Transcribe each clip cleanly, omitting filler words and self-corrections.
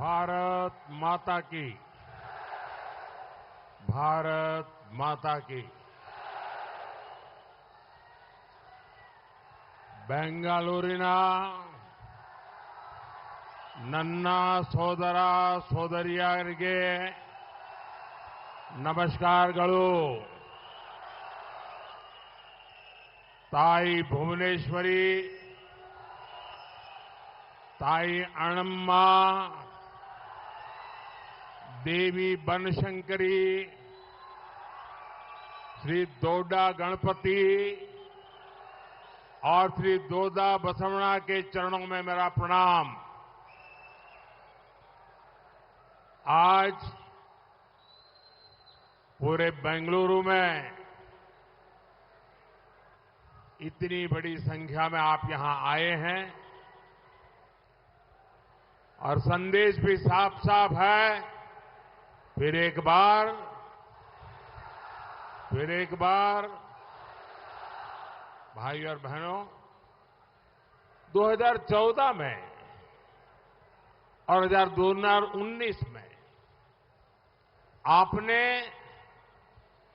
भारत माता की। भारत माता की। ಬೆಂಗಳೂರಿನ ನನ್ನ ಸೋದರ ಸೋದರಿಯರಿಗೆ ನಮಸ್ಕಾರಗಳು. ತಾಯಿ ಭುವನೇಶ್ವರಿ, ತಾಯಿ ಅಣ್ಣಮ್ಮ, देवी बनशंकरी, श्री दोडा गणपति और श्री दोदा बसवना के चरणों में मेरा प्रणाम। आज पूरे बेंगलुरु में इतनी बड़ी संख्या में आप यहां आए हैं और संदेश भी साफ साफ है। फिर एक बार भाई और बहनों, 2014 में और 2019 में आपने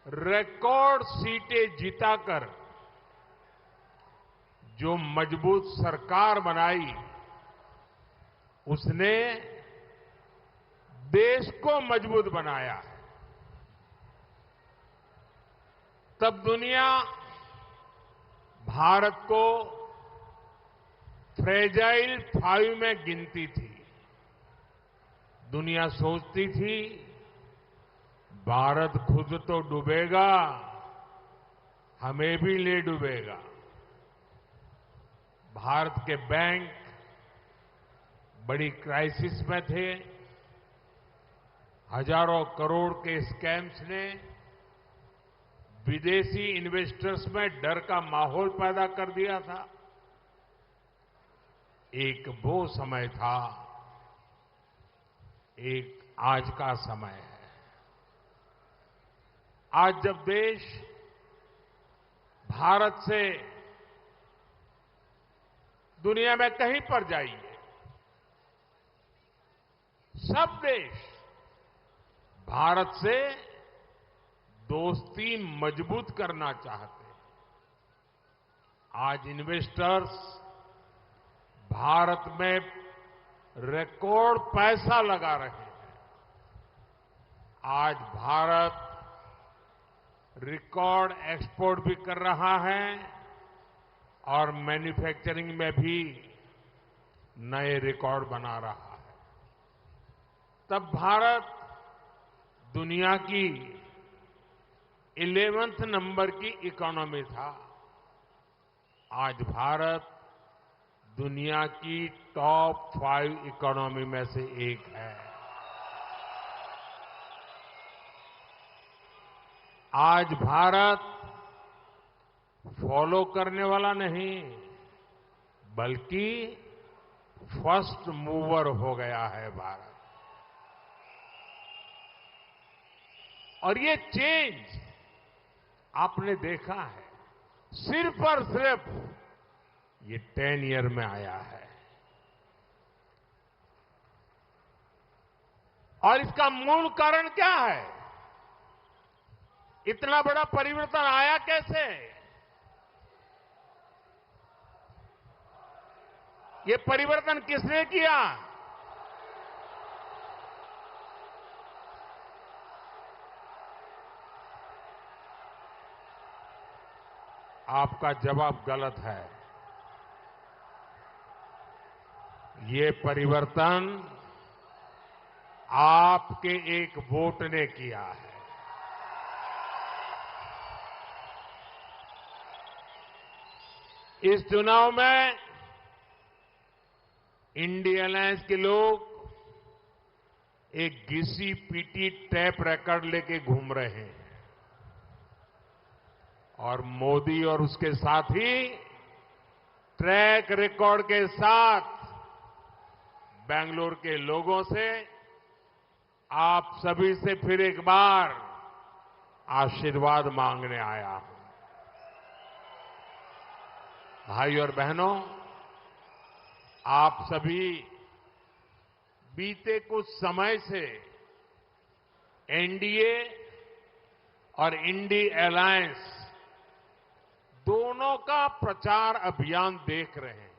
रिकॉर्ड सीटें जीताकर जो मजबूत सरकार बनाई, उसने देश को मजबूत बनाया है। तब दुनिया भारत को फ्रेजाइल 5 में गिनती थी। दुनिया सोचती थी भारत खुद तो डूबेगा, हमें भी ले डूबेगा। भारत के बैंक बड़ी क्राइसिस में थे। हजारों करोड़ के स्कैम्स ने विदेशी इन्वेस्टर्स में डर का माहौल पैदा कर दिया था। एक वो समय था, एक आज का समय है। आज जब देश भारत से दुनिया में कहीं पर जाइए, सब देश भारत से दोस्ती मजबूत करना चाहते हैं। आज इन्वेस्टर्स भारत में रिकॉर्ड पैसा लगा रहे हैं। आज भारत रिकॉर्ड एक्सपोर्ट भी कर रहा है और मैन्युफैक्चरिंग में भी नए रिकॉर्ड बना रहा है। तब भारत दुनिया की 11th नंबर की इकोनॉमी था। आज भारत दुनिया की टॉप 5 इकोनॉमी में से एक है। आज भारत फॉलो करने वाला नहीं, बल्कि फर्स्ट मूवर हो गया है भारत। और ये चेंज आपने देखा है, सिर्फ और सिर्फ ये 10 ईयर में आया है। और इसका मूल कारण क्या है? इतना बड़ा परिवर्तन आया कैसे? ये परिवर्तन किसने किया? आपका जवाब गलत है। ये परिवर्तन आपके एक वोट ने किया है। इस चुनाव में इंडिया अलायंस के लोग एक घिसी पीटी टैप रिकॉर्ड लेके घूम रहे हैं और मोदी और उसके साथी ट्रैक रिकॉर्ड के साथ बेंगलुरु के लोगों से, आप सभी से फिर एक बार आशीर्वाद मांगने आया हूं। भाई और बहनों, आप सभी बीते कुछ समय से एनडीए और इंडी अलायंस दोनों का प्रचार अभियान देख रहे हैं।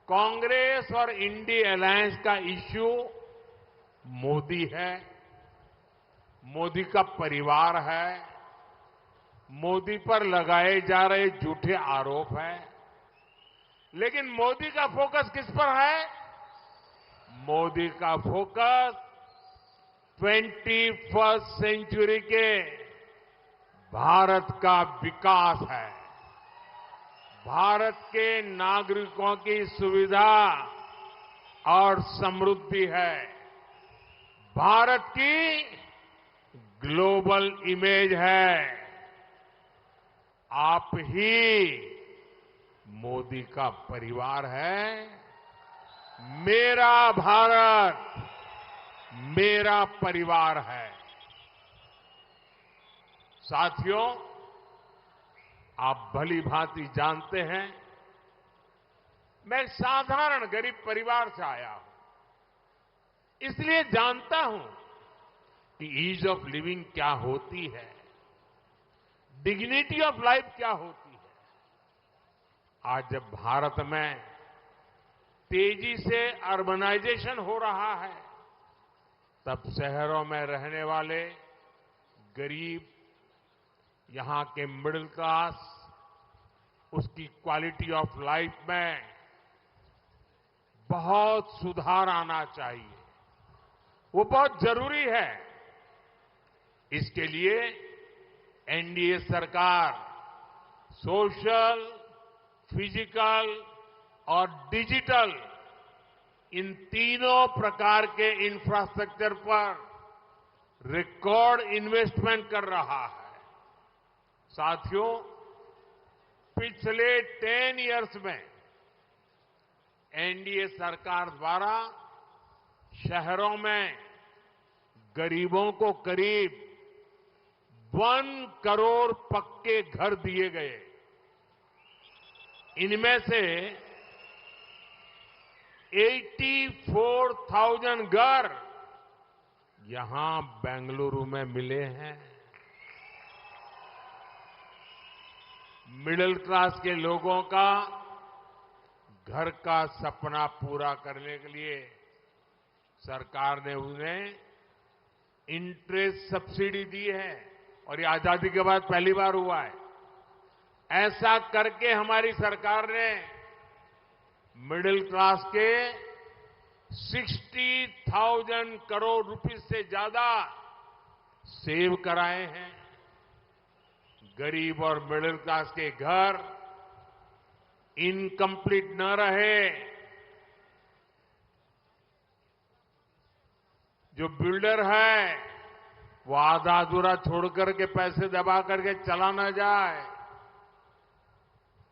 कांग्रेस और इंडी अलायंस का इश्यू मोदी है, मोदी का परिवार है, मोदी पर लगाए जा रहे झूठे आरोप हैं। लेकिन मोदी का फोकस किस पर है? मोदी का फोकस 21वीं सेंचुरी के भारत का विकास है, भारत के नागरिकों की सुविधा और समृद्धि है, भारत की ग्लोबल इमेज है। आप ही मोदी का परिवार है। मेरा भारत मेरा परिवार है। साथियों, आप भली भांति जानते हैं, मैं एक साधारण गरीब परिवार से आया हूं, इसलिए जानता हूं कि ईज ऑफ लिविंग क्या होती है, डिग्निटी ऑफ लाइफ क्या होती है। आज जब भारत में तेजी से अर्बनाइजेशन हो रहा है, तब शहरों में रहने वाले गरीब, यहां के मिडिल क्लास, उसकी क्वालिटी ऑफ लाइफ में बहुत सुधार आना चाहिए। वो बहुत जरूरी है। इसके लिए एनडीए सरकार सोशल, फिजिकल और डिजिटल इन तीनों प्रकार के इंफ्रास्ट्रक्चर पर रिकॉर्ड इन्वेस्टमेंट कर रहा है। साथियों, पिछले 10 इयर्स में एनडीए सरकार द्वारा शहरों में गरीबों को करीब 1 करोड़ पक्के घर दिए गए। इनमें से 84,000 घर यहां बेंगलुरु में मिले हैं। मिडिल क्लास के लोगों का घर का सपना पूरा करने के लिए सरकार ने उन्हें इंटरेस्ट सब्सिडी दी है, और ये आजादी के बाद पहली बार हुआ है। ऐसा करके हमारी सरकार ने मिडिल क्लास के 60,000 करोड़ रुपए से ज्यादा सेव कराए हैं। गरीब और मिडिल क्लास के घर इनकम्प्लीट न रहे। जो बिल्डर है वो आधा अधूरा छोड़कर के पैसे दबा करके चला न जाए।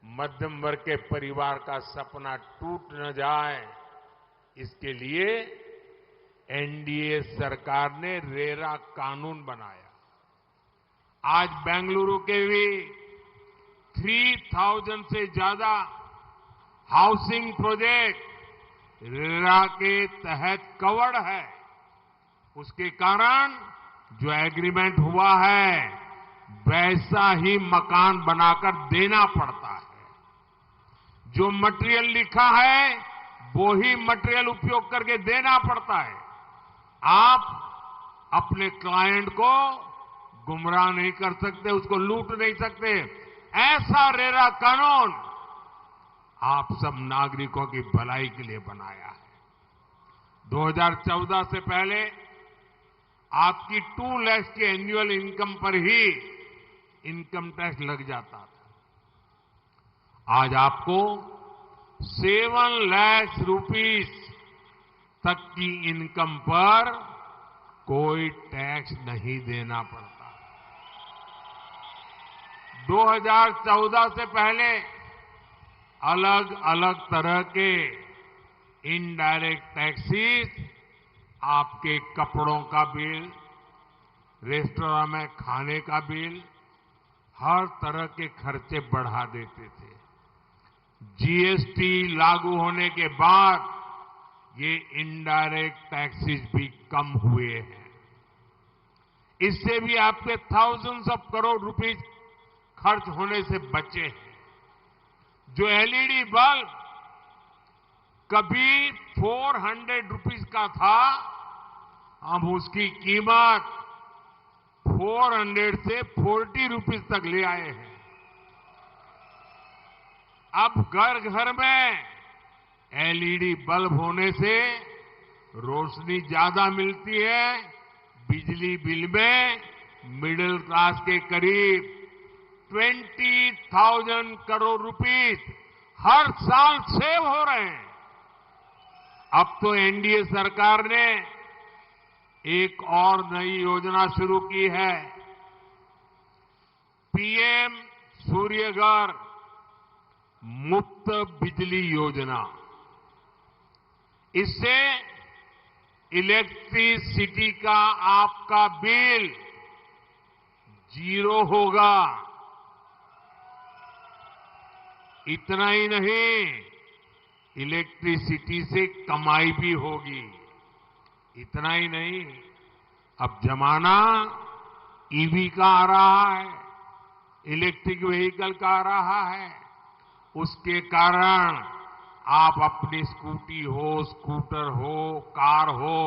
मध्यम वर्ग के परिवार का सपना टूट न जाए, इसके लिए एनडीए सरकार ने रेरा कानून बनाया। आज बेंगलुरु के भी 3,000 से ज्यादा हाउसिंग प्रोजेक्ट रेरा के तहत कवर्ड है। उसके कारण जो एग्रीमेंट हुआ है वैसा ही मकान बनाकर देना पड़ता है। जो मटेरियल लिखा है वो ही मटेरियल उपयोग करके देना पड़ता है। आप अपने क्लाइंट को गुमराह नहीं कर सकते, उसको लूट नहीं सकते। ऐसा रेरा कानून आप सब नागरिकों की भलाई के लिए बनाया है। 2014 से पहले आपकी 2 लाख की एनुअल इनकम पर ही इनकम टैक्स लग जाता था। आज आपको 7 लाख रुपीस तक की इनकम पर कोई टैक्स नहीं देना पड़ता। 2014 से पहले अलग अलग तरह के इनडायरेक्ट टैक्सेस आपके कपड़ों का बिल, रेस्टोरेंट में खाने का बिल, हर तरह के खर्चे बढ़ा देते थे। जीएसटी लागू होने के बाद ये इनडायरेक्ट टैक्सेस भी कम हुए हैं। इससे भी आपके थाउजेंड्स ऑफ करोड़ रुपीस खर्च होने से बचे हैं। जो एलईडी बल्ब कभी 400 रुपीस का था, हम उसकी कीमत 400 से 40 रुपीस तक ले आए हैं। अब घर घर में एलईडी बल्ब होने से रोशनी ज्यादा मिलती है। बिजली बिल में मिडिल क्लास के करीब 20,000 करोड़ रुपीस हर साल सेव हो रहे हैं। अब तो एनडीए सरकार ने एक और नई योजना शुरू की है, पीएम सूर्यघर मुफ्त बिजली योजना। इससे इलेक्ट्रिसिटी का आपका बिल 0 होगा। इतना ही नहीं, इलेक्ट्रिसिटी से कमाई भी होगी। इतना ही नहीं, अब जमाना ईवी का आ रहा है, इलेक्ट्रिक व्हीकल का आ रहा है। उसके कारण आप अपनी स्कूटी हो, स्कूटर हो, कार हो,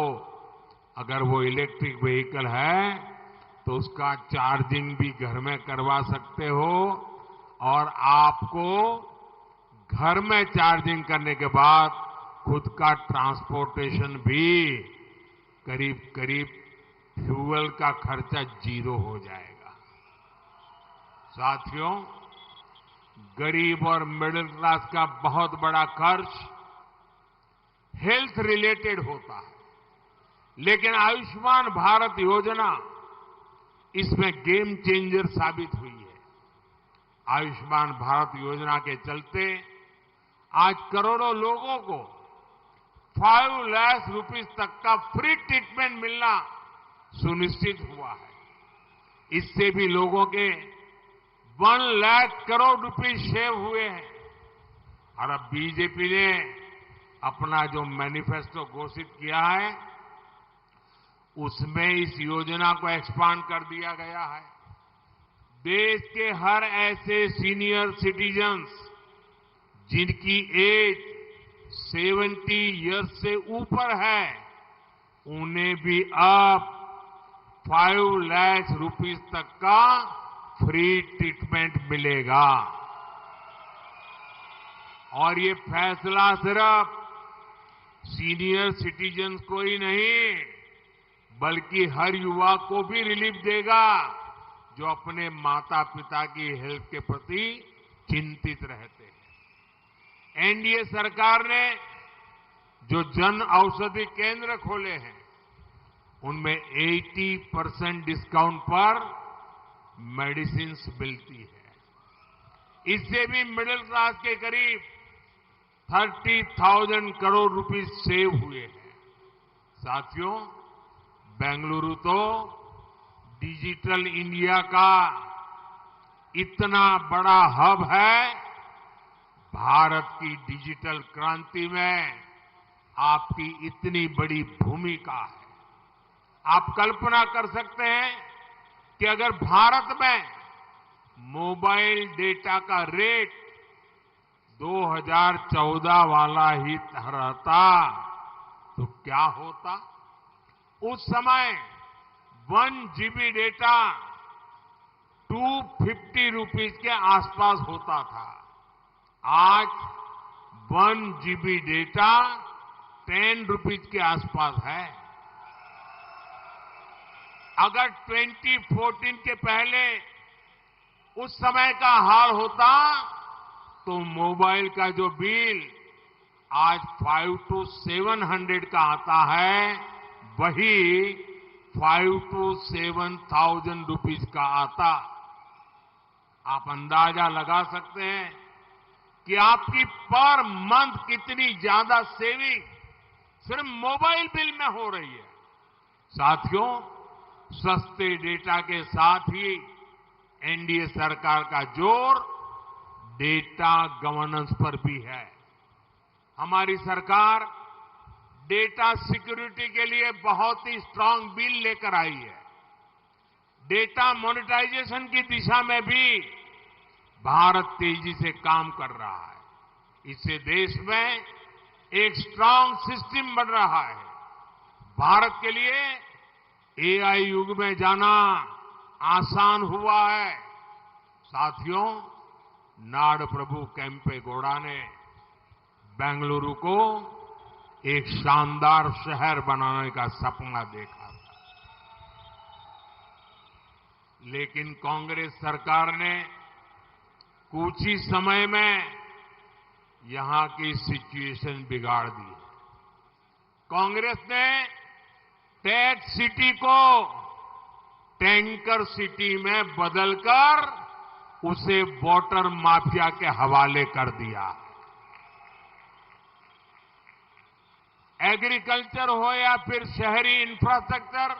अगर वो इलेक्ट्रिक व्हीकल है तो उसका चार्जिंग भी घर में करवा सकते हो और आपको घर में चार्जिंग करने के बाद खुद का ट्रांसपोर्टेशन भी करीब करीब फ्यूल का खर्चा 0 हो जाएगा। साथियों, गरीब और मिडिल क्लास का बहुत बड़ा खर्च हेल्थ रिलेटेड होता है, लेकिन आयुष्मान भारत योजना इसमें गेम चेंजर साबित हुई है। आयुष्मान भारत योजना के चलते आज करोड़ों लोगों को 5 लाख रुपीस तक का फ्री ट्रीटमेंट मिलना सुनिश्चित हुआ है। इससे भी लोगों के 1 लाख करोड़ रुपए सेव हुए हैं। और अब बीजेपी ने अपना जो मैनिफेस्टो घोषित किया है, उसमें इस योजना को एक्सपांड कर दिया गया है। देश के हर ऐसे सीनियर सिटीजन्स जिनकी एज 70 इयर्स से ऊपर है, उन्हें भी अब 5 लाख रुपीस तक का फ्री ट्रीटमेंट मिलेगा। और ये फैसला सिर्फ सीनियर सिटीजन्स को ही नहीं, बल्कि हर युवा को भी रिलीफ देगा जो अपने माता पिता की हेल्थ के प्रति चिंतित रहते हैं। एनडीए सरकार ने जो जन औषधि केंद्र खोले हैं, उनमें 80% डिस्काउंट पर मेडिसिन मिलती है। इससे भी मिडिल क्लास के करीब 30,000 करोड़ रुपए सेव हुए हैं। साथियों, बेंगलुरु तो डिजिटल इंडिया का इतना बड़ा हब है। भारत की डिजिटल क्रांति में आपकी इतनी बड़ी भूमिका है। आप कल्पना कर सकते हैं कि अगर भारत में मोबाइल डेटा का रेट 2014 वाला ही रहता तो क्या होता। उस समय 1 GB डेटा 250 रुपीस के आसपास होता था। आज 1 GB डेटा 10 रुपीस के आसपास है। अगर 2014 के पहले उस समय का हाल होता तो मोबाइल का जो बिल आज 500 to 700 का आता है, वही 5,000 to 7,000 रुपीस का आता। आप अंदाजा लगा सकते हैं कि आपकी पर मंथ कितनी ज्यादा सेविंग सिर्फ मोबाइल बिल में हो रही है। साथियों, सस्ते डेटा के साथ ही एनडीए सरकार का जोर डेटा गवर्नेंस पर भी है। हमारी सरकार डेटा सिक्योरिटी के लिए बहुत ही स्ट्रांग बिल लेकर आई है। डेटा मोनेटाइजेशन की दिशा में भी भारत तेजी से काम कर रहा है। इससे देश में एक स्ट्रांग सिस्टम बन रहा है। भारत के लिए एआई युग में जाना आसान हुआ है। साथियों, नाड प्रभु केम्पेगौड़ा ने बेंगलुरु को एक शानदार शहर बनाने का सपना देखा था, लेकिन कांग्रेस सरकार ने कुछ ही समय में यहां की सिचुएशन बिगाड़ दी है। कांग्रेस ने टेक सिटी को टैंकर सिटी में बदलकर उसे वाटर माफिया के हवाले कर दिया। एग्रीकल्चर हो या फिर शहरी इंफ्रास्ट्रक्चर,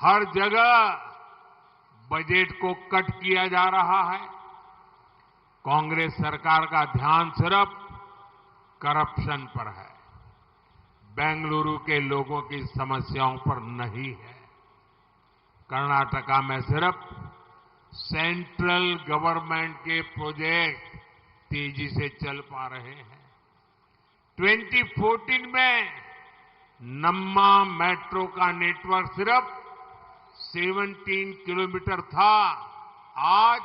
हर जगह बजट को कट किया जा रहा है। कांग्रेस सरकार का ध्यान सिर्फ करप्शन पर है, बेंगलुरु के लोगों की समस्याओं पर नहीं है। कर्नाटका में सिर्फ सेंट्रल गवर्नमेंट के प्रोजेक्ट तेजी से चल पा रहे हैं। 2014 में नम्मा मेट्रो का नेटवर्क सिर्फ 17 किलोमीटर था, आज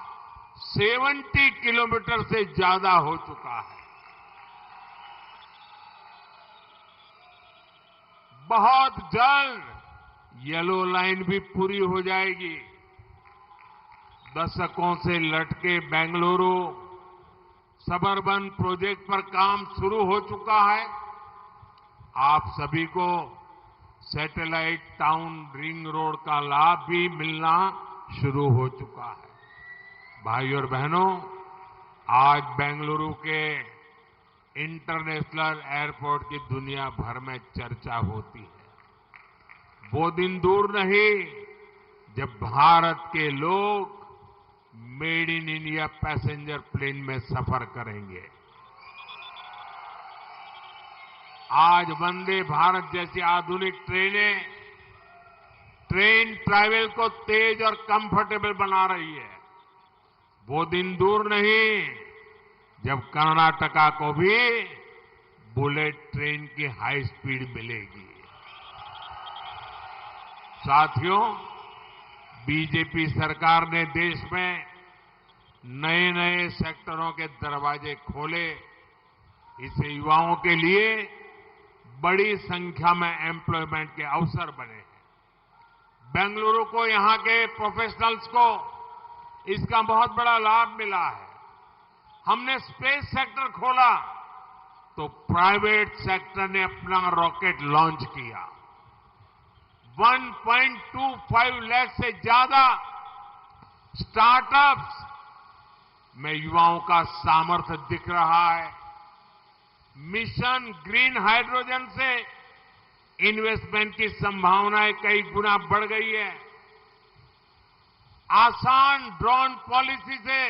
70 किलोमीटर से ज्यादा हो चुका है। बहुत जल्द येलो लाइन भी पूरी हो जाएगी। दशकों से लटके बेंगलुरु सबर्बन प्रोजेक्ट पर काम शुरू हो चुका है। आप सभी को सैटेलाइट टाउन रिंग रोड का लाभ भी मिलना शुरू हो चुका है। भाइयों और बहनों, आज बेंगलुरु के इंटरनेशनल एयरपोर्ट की दुनिया भर में चर्चा होती है। वो दिन दूर नहीं जब भारत के लोग made in India passenger plane में सफर करेंगे। आज वंदे भारत जैसी आधुनिक ट्रेनें ट्रेन ट्रैवल को तेज और कंफर्टेबल बना रही है। वो दिन दूर नहीं जब कर्नाटका को भी बुलेट ट्रेन की हाई स्पीड मिलेगी। साथियों, बीजेपी सरकार ने देश में नए नए सेक्टरों के दरवाजे खोले। इससे युवाओं के लिए बड़ी संख्या में एम्प्लॉयमेंट के अवसर बने हैं। बेंगलुरु को, यहां के प्रोफेशनल्स को इसका बहुत बड़ा लाभ मिला है। हमने स्पेस सेक्टर खोला तो प्राइवेट सेक्टर ने अपना रॉकेट लॉन्च किया। 1.25 लाख से ज्यादा स्टार्टअप्स में युवाओं का सामर्थ्य दिख रहा है। मिशन ग्रीन हाइड्रोजन से इन्वेस्टमेंट की संभावनाएं कई गुना बढ़ गई है। आसान ड्रोन पॉलिसी से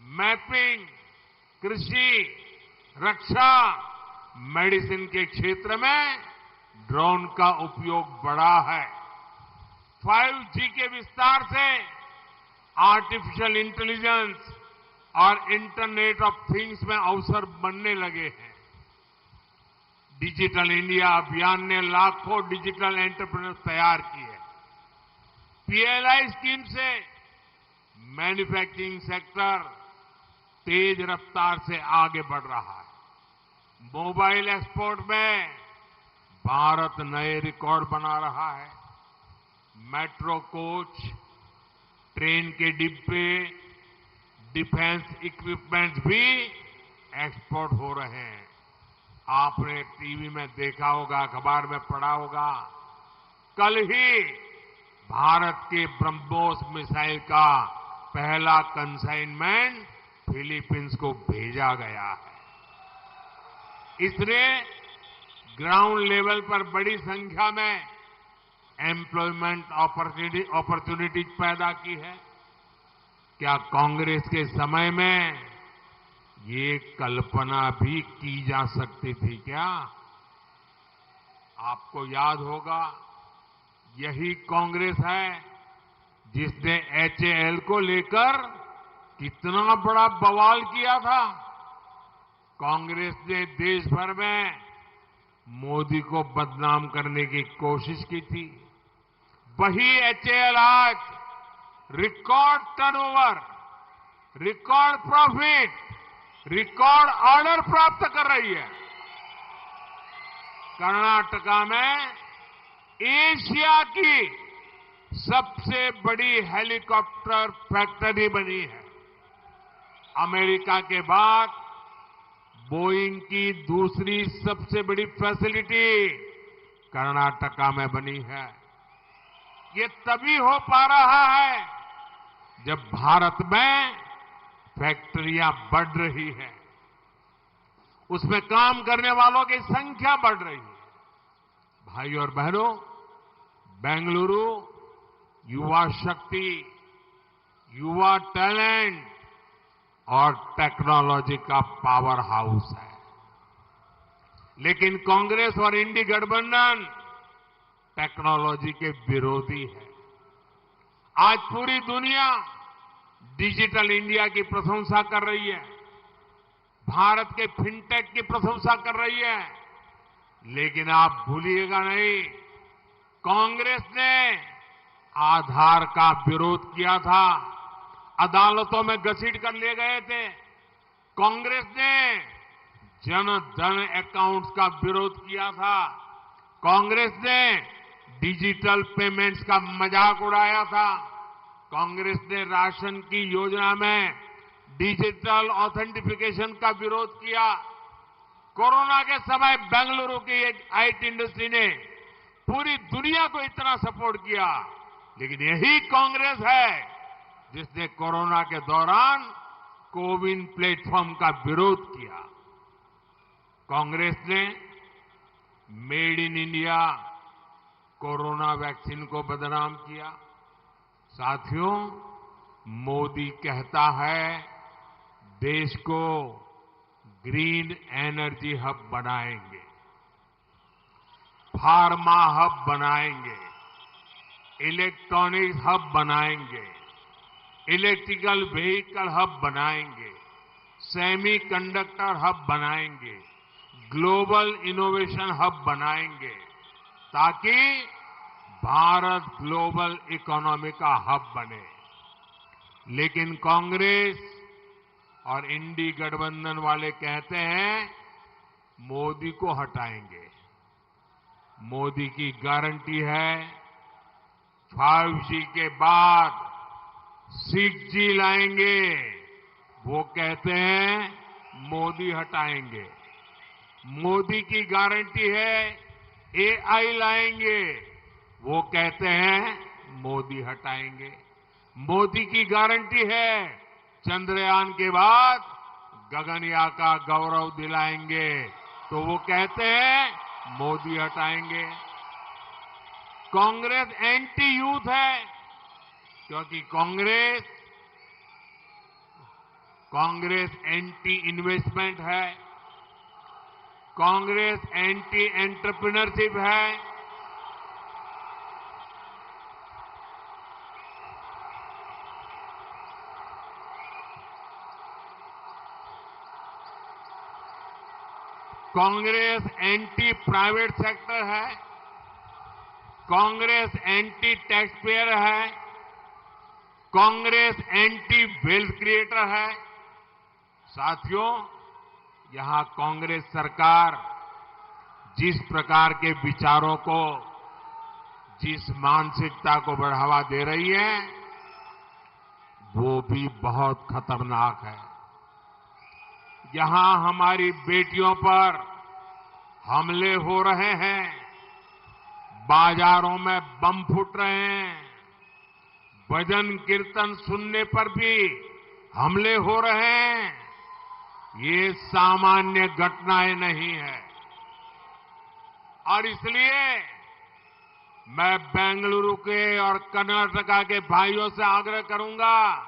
मैपिंग, कृषि, रक्षा, मेडिसिन के क्षेत्र में ड्रोन का उपयोग बढ़ा है। 5G के विस्तार से आर्टिफिशियल इंटेलिजेंस और इंटरनेट ऑफ थिंग्स में अवसर बनने लगे हैं। डिजिटल इंडिया अभियान ने लाखों डिजिटल एंटरप्रेन्योर्स तैयार किए। पीएलआई स्कीम से मैन्युफैक्चरिंग सेक्टर तेज रफ्तार से आगे बढ़ रहा है। मोबाइल एक्सपोर्ट में भारत नए रिकॉर्ड बना रहा है। मेट्रो कोच, ट्रेन के डिब्बे, डिफेंस इक्विपमेंट्स भी एक्सपोर्ट हो रहे हैं। आपने टीवी में देखा होगा, अखबार में पढ़ा होगा, कल ही भारत के ब्रह्मोस मिसाइल का पहला कंसाइनमेंट फिलीपींस को भेजा गया है। इसने ग्राउंड लेवल पर बड़ी संख्या में एम्प्लॉयमेंट अपॉर्चुनिटीज पैदा की है। क्या कांग्रेस के समय में ये कल्पना भी की जा सकती थी क्या आपको याद होगा, यही कांग्रेस है जिसने एचएएल को लेकर कितना बड़ा बवाल किया था। कांग्रेस ने देश भर में मोदी को बदनाम करने की कोशिश की थी। वही एचएएल आज record turnover, record profit, record order प्राप्त कर रही है। कर्नाटका में एशिया की सबसे बड़ी हेलीकॉप्टर फैक्ट्री बनी है। अमेरिका के बाद बोइंग की दूसरी सबसे बड़ी फैसिलिटी कर्नाटका में बनी है। ये तभी हो पा रहा है जब भारत में फैक्ट्रियां बढ़ रही है, उसमें काम करने वालों की संख्या बढ़ रही है। भाई और बहनों, बेंगलुरु युवा शक्ति, युवा टैलेंट और टेक्नोलॉजी का पावर हाउस है। लेकिन कांग्रेस और इंडी गठबंधन टेक्नोलॉजी के विरोधी है। आज पूरी दुनिया डिजिटल इंडिया की प्रशंसा कर रही है, भारत के फिनटेक की प्रशंसा कर रही है। लेकिन आप भूलिएगा नहीं, कांग्रेस ने आधार का विरोध किया था, अदालतों में घसीट कर ले गए थे। कांग्रेस ने जन धन अकाउंट्स का विरोध किया था। कांग्रेस ने डिजिटल पेमेंट्स का मजाक उड़ाया था। कांग्रेस ने राशन की योजना में डिजिटल ऑथेंटिफिकेशन का विरोध किया। कोरोना के समय बेंगलुरु की आईटी इंडस्ट्री ने पूरी दुनिया को इतना सपोर्ट किया। लेकिन यही कांग्रेस है जिसने कोरोना के दौरान कोविन प्लेटफॉर्म का विरोध किया। कांग्रेस ने made in India corona vaccine को बदनाम किया। साथियों, मोदी कहता है देश को ग्रीन एनर्जी हब बनाएंगे, फार्मा हब बनाएंगे, इलेक्ट्रॉनिक्स हब बनाएंगे, इलेक्ट्रिकल व्हीकल हब बनाएंगे, सेमीकंडक्टर हब बनाएंगे, ग्लोबल इनोवेशन हब बनाएंगे, ताकि भारत ग्लोबल इकोनॉमी का हब बने। लेकिन कांग्रेस और इंडी गठबंधन वाले कहते हैं मोदी को हटाएंगे। मोदी की गारंटी है 5G के बाद 6G लाएंगे। वो कहते हैं मोदी हटाएंगे। मोदी की गारंटी है AI लाएंगे। वो कहते हैं मोदी हटाएंगे। मोदी की गारंटी है चंद्रयान के बाद गगनयान का गौरव दिलाएंगे। तो वो कहते हैं मोदी हटाएंगे। कांग्रेस एंटी यूथ है, क्योंकि कांग्रेस एंटी इन्वेस्टमेंट है, कांग्रेस एंटी एंटरप्रेन्योरशिप है। कांग्रेस एंटी प्राइवेट सेक्टर है, कांग्रेस एंटी टैक्स पेयर है, कांग्रेस एंटी वेल्थ क्रिएटर है। साथियों, यहां कांग्रेस सरकार जिस प्रकार के विचारों को, जिस मानसिकता को बढ़ावा दे रही है, वो भी बहुत खतरनाक है। यहां हमारी बेटियों पर हमले हो रहे हैं, बाजारों में बम फूट रहे हैं, भजन कीर्तन सुनने पर भी हमले हो रहे हैं। ये सामान्य घटनाएं नहीं है। और इसलिए मैं बेंगलुरु के और कर्नाटका के भाइयों से आग्रह करूंगा,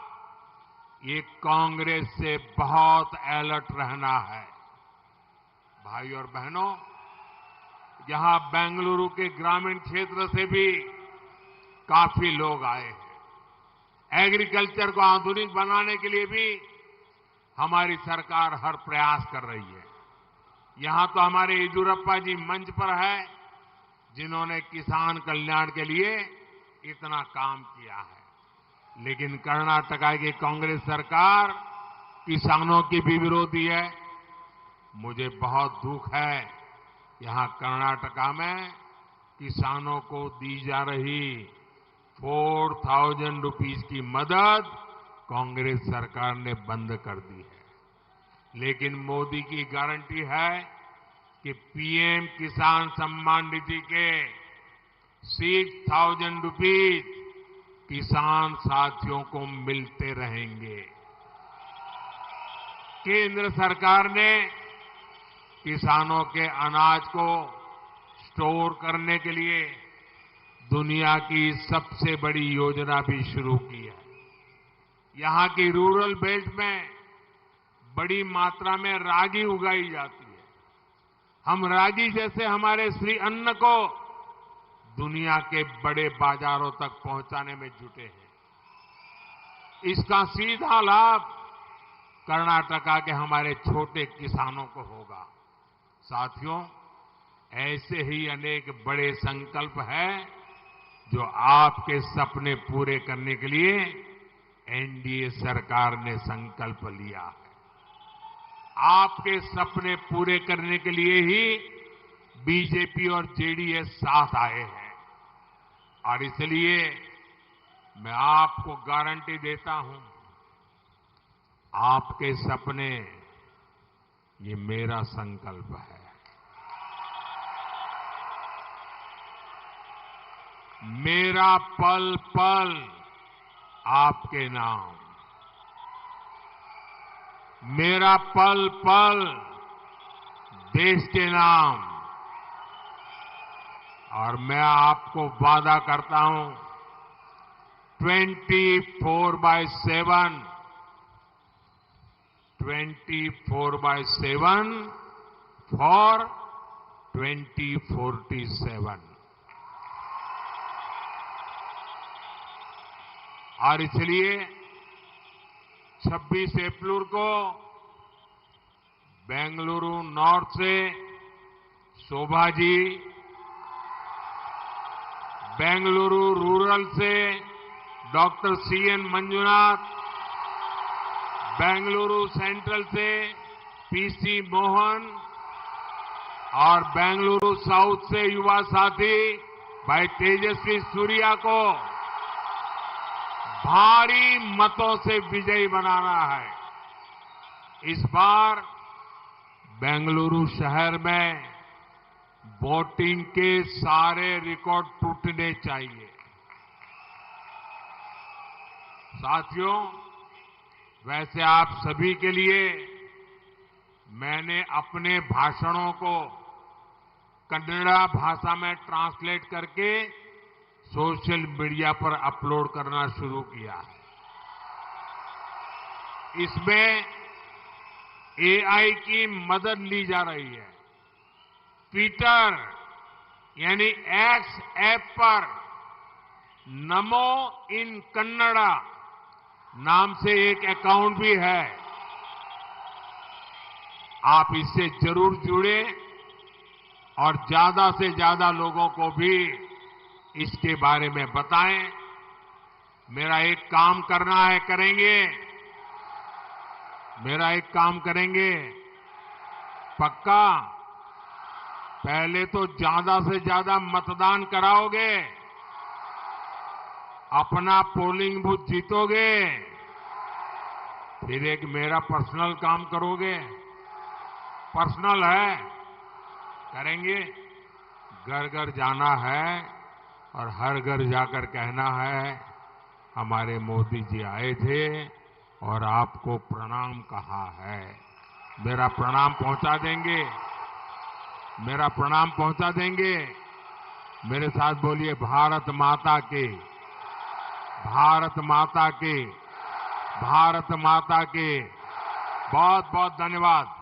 ये कांग्रेस से बहुत अलर्ट रहना है। भाई और बहनों, यहां बेंगलुरु के ग्रामीण क्षेत्र से भी काफी लोग आए हैं। एग्रीकल्चर को आधुनिक बनाने के लिए भी हमारी सरकार हर प्रयास कर रही है। यहां तो हमारे येदियुरप्पा जी मंच पर है, जिन्होंने किसान कल्याण के लिए इतना काम किया है। लेकिन कर्नाटका की कांग्रेस सरकार किसानों की भी विरोधी है। मुझे बहुत दुख है, यहां कर्नाटका में किसानों को दी जा रही 4,000 रुपीस की मदद कांग्रेस सरकार ने बंद कर दी है। लेकिन मोदी की गारंटी है कि पीएम किसान सम्मान निधि के 6,000 रुपीस किसान साथियों को मिलते रहेंगे। केंद्र सरकार ने किसानों के अनाज को स्टोर करने के लिए दुनिया की सबसे बड़ी योजना भी शुरू की है। यहां की रूरल बेल्ट में बड़ी मात्रा में रागी उगाई जाती है। हम रागी जैसे हमारे श्री अन्न को दुनिया के बड़े बाजारों तक पहुंचाने में जुटे हैं। इसका सीधा लाभ कर्नाटका के हमारे छोटे किसानों को होगा। साथियों, ऐसे ही अनेक बड़े संकल्प हैं जो आपके सपने पूरे करने के लिए एनडीए सरकार ने संकल्प लिया है। आपके सपने पूरे करने के लिए ही बीजेपी और जेडीएस साथ आए हैं और इसलिए मैं आपको गारंटी देता हूं, आपके सपने ये मेरा संकल्प है। मेरा पल पल आपके नाम, मेरा पल पल देश के नाम। और मैं आपको वादा करता हूं 24/7 फॉर 2047। और इसलिए 26 अप्रैल को बेंगलुरु नॉर्थ से शोभा जी, बेंगलुरु रूरल से doctor CN Manjunath, Bengaluru central से पीसी मोहन और बेंगलुरु साउथ से युवा साथी भाई तेजस्वी सूर्या को भारी मतों से विजयी बनाना है। इस बार बेंगलुरु शहर में वोटिंग के सारे रिकॉर्ड टूटने चाहिए। साथियों, वैसे आप सभी के लिए मैंने अपने भाषणों को कन्नड़ा भाषा में ट्रांसलेट करके सोशल मीडिया पर अपलोड करना शुरू किया है। इसमें एआई की मदद ली जा रही है। ट्विटर यानी एक्स ऐप पर नमो इन कन्नड़ा नाम से एक अकाउंट भी है। आप इससे जरूर जुड़े और ज्यादा से ज्यादा लोगों को भी इसके बारे में बताएं। मेरा एक काम करना है, करेंगे? मेरा एक काम करेंगे पक्का? पहले तो ज्यादा से ज्यादा मतदान कराओगे, अपना पोलिंग बूथ जीतोगे, फिर एक मेरा पर्सनल काम करोगे। पर्सनल है, करेंगे? घर घर जाना है और हर घर जाकर कहना है हमारे मोदी जी आए थे और आपको प्रणाम कहा है। मेरा प्रणाम पहुंचा देंगे? मेरा प्रणाम पहुंचा देंगे? मेरे साथ बोलिए, भारत माता की, भारत माता की, भारत माता की। बहुत बहुत धन्यवाद।